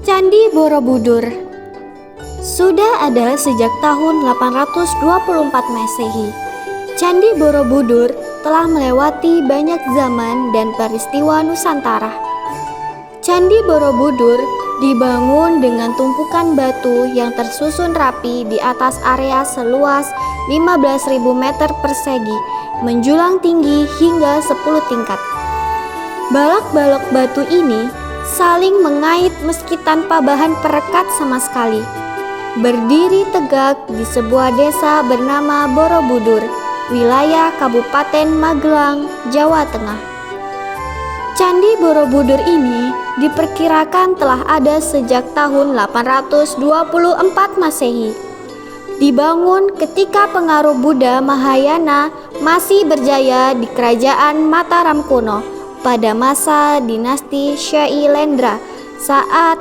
Candi Borobudur sudah ada sejak tahun 824 Masehi. Candi Borobudur telah melewati banyak zaman dan peristiwa Nusantara. Candi Borobudur dibangun dengan tumpukan batu yang tersusun rapi di atas area seluas 15.000 meter persegi, menjulang tinggi hingga 10 tingkat. Balok-balok batu ini saling mengait meski tanpa bahan perekat sama sekali. Berdiri tegak di sebuah desa bernama Borobudur, wilayah Kabupaten Magelang, Jawa Tengah. Candi Borobudur ini diperkirakan telah ada sejak tahun 824 Masehi. Dibangun ketika pengaruh Buddha Mahayana masih berjaya di kerajaan Mataram kuno pada masa dinasti Syailendra saat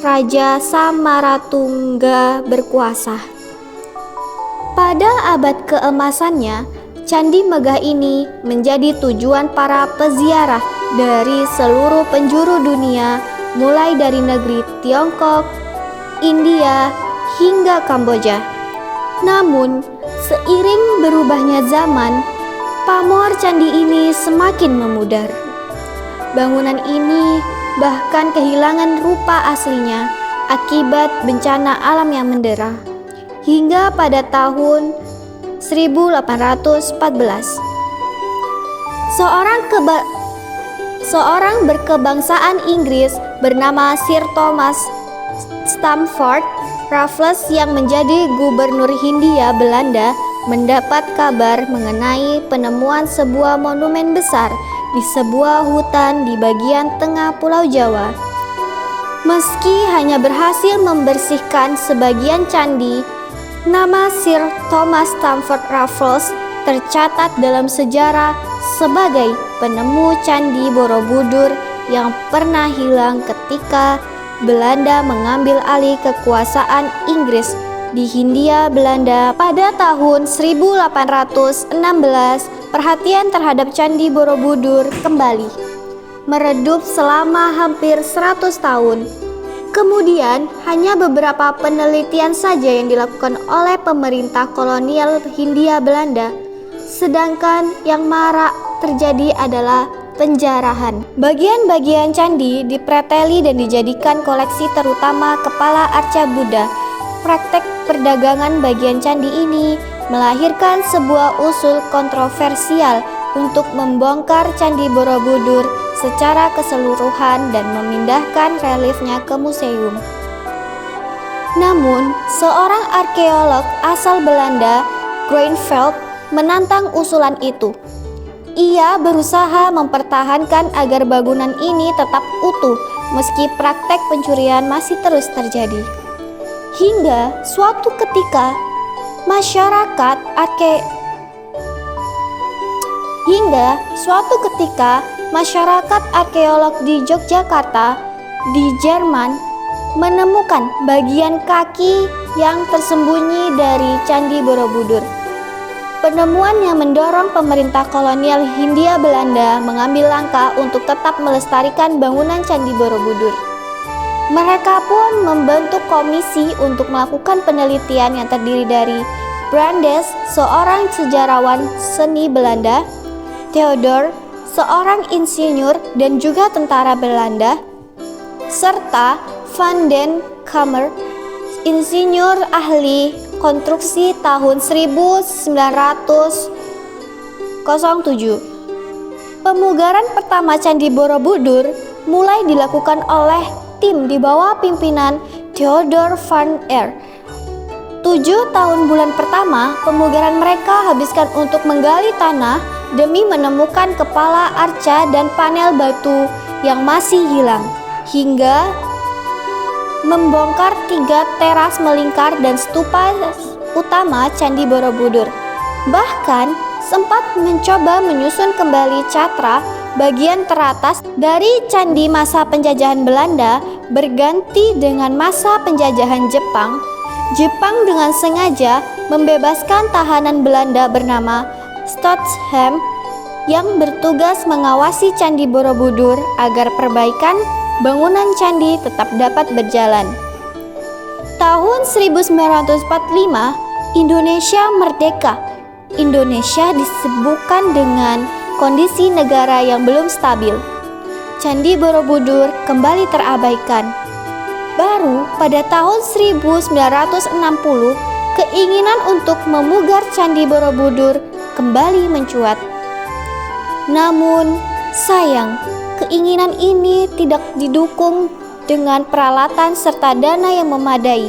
Raja Samaratungga berkuasa. Pada abad keemasannya, candi megah ini menjadi tujuan para peziarah dari seluruh penjuru dunia, mulai dari negeri Tiongkok, India, hingga Kamboja. Namun, seiring berubahnya zaman, pamor candi ini semakin memudar. Bangunan ini bahkan kehilangan rupa aslinya akibat bencana alam yang mendera. Hingga pada tahun 1814, seorang berkebangsaan Inggris bernama Sir Thomas Stamford Raffles yang menjadi gubernur Hindia Belanda mendapat kabar mengenai penemuan sebuah monumen besar di sebuah hutan di bagian tengah Pulau Jawa. Meski hanya berhasil membersihkan sebagian candi, nama Sir Thomas Stamford Raffles tercatat dalam sejarah sebagai penemu Candi Borobudur yang pernah hilang ketika Belanda mengambil alih kekuasaan Inggris di Hindia Belanda pada tahun 1816. Perhatian terhadap Candi Borobudur kembali meredup selama hampir 100 tahun. Kemudian hanya beberapa penelitian saja yang dilakukan oleh pemerintah kolonial Hindia Belanda, sedangkan yang marak terjadi adalah penjarahan. Bagian-bagian candi dipreteli dan dijadikan koleksi, terutama kepala arca Buddha. Praktek perdagangan bagian candi ini melahirkan sebuah usul kontroversial untuk membongkar Candi Borobudur secara keseluruhan dan memindahkan reliefnya ke museum. Namun, seorang arkeolog asal Belanda, Groeneveld, menantang usulan itu. Ia berusaha mempertahankan agar bangunan ini tetap utuh meski praktek pencurian masih terus terjadi. Hingga suatu ketika masyarakat arkeolog di Yogyakarta di Jerman menemukan bagian kaki yang tersembunyi dari Candi Borobudur. Penemuan yang mendorong pemerintah kolonial Hindia Belanda mengambil langkah untuk tetap melestarikan bangunan Candi Borobudur. Mereka pun membentuk komisi untuk melakukan penelitian yang terdiri dari Brandes, seorang sejarawan seni Belanda, Theodor, seorang insinyur dan juga tentara Belanda, serta Van den Kamer, insinyur ahli konstruksi tahun 1907. Pemugaran pertama Candi Borobudur mulai dilakukan oleh tim di bawah pimpinan Theodor van Aer. 7 tahun bulan pertama, pemugaran mereka habiskan untuk menggali tanah demi menemukan kepala arca dan panel batu yang masih hilang, hingga membongkar 3 teras melingkar dan stupa utama Candi Borobudur. Bahkan sempat mencoba menyusun kembali catra bagian teratas dari candi masa penjajahan Belanda berganti dengan masa penjajahan Jepang. Jepang dengan sengaja membebaskan tahanan Belanda bernama Stotham yang bertugas mengawasi Candi Borobudur agar perbaikan bangunan candi tetap dapat berjalan. Tahun 1945, Indonesia merdeka. Indonesia disibukkan dengan kondisi negara yang belum stabil. Candi Borobudur kembali terabaikan. Baru pada tahun 1960, keinginan untuk memugar Candi Borobudur kembali mencuat. Namun, sayang, keinginan ini tidak didukung dengan peralatan serta dana yang memadai.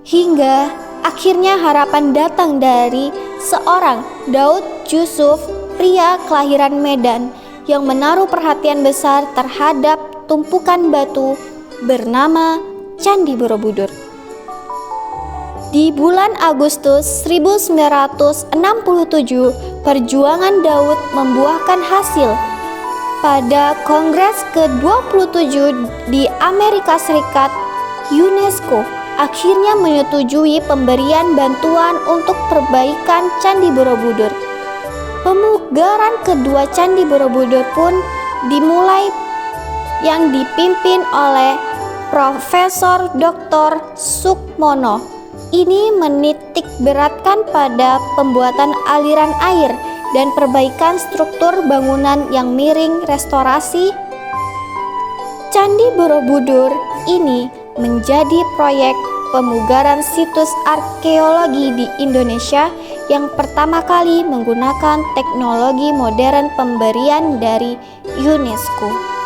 Hingga akhirnya harapan datang dari seorang Daud Yusuf, pria kelahiran Medan, yang menaruh perhatian besar terhadap tumpukan batu bernama Candi Borobudur. Di bulan Agustus 1967, perjuangan Daud membuahkan hasil. Pada Kongres ke-27 di Amerika Serikat, UNESCO akhirnya menyetujui pemberian bantuan untuk perbaikan Candi Borobudur. Pemugaran kedua Candi Borobudur pun dimulai, yang dipimpin oleh Profesor Dr. Sukmono. Ini menitik beratkan pada pembuatan aliran air dan perbaikan struktur bangunan yang miring. Restorasi Candi Borobudur ini menjadi proyek pemugaran situs arkeologi di Indonesia yang pertama kali menggunakan teknologi modern pemberian dari UNESCO.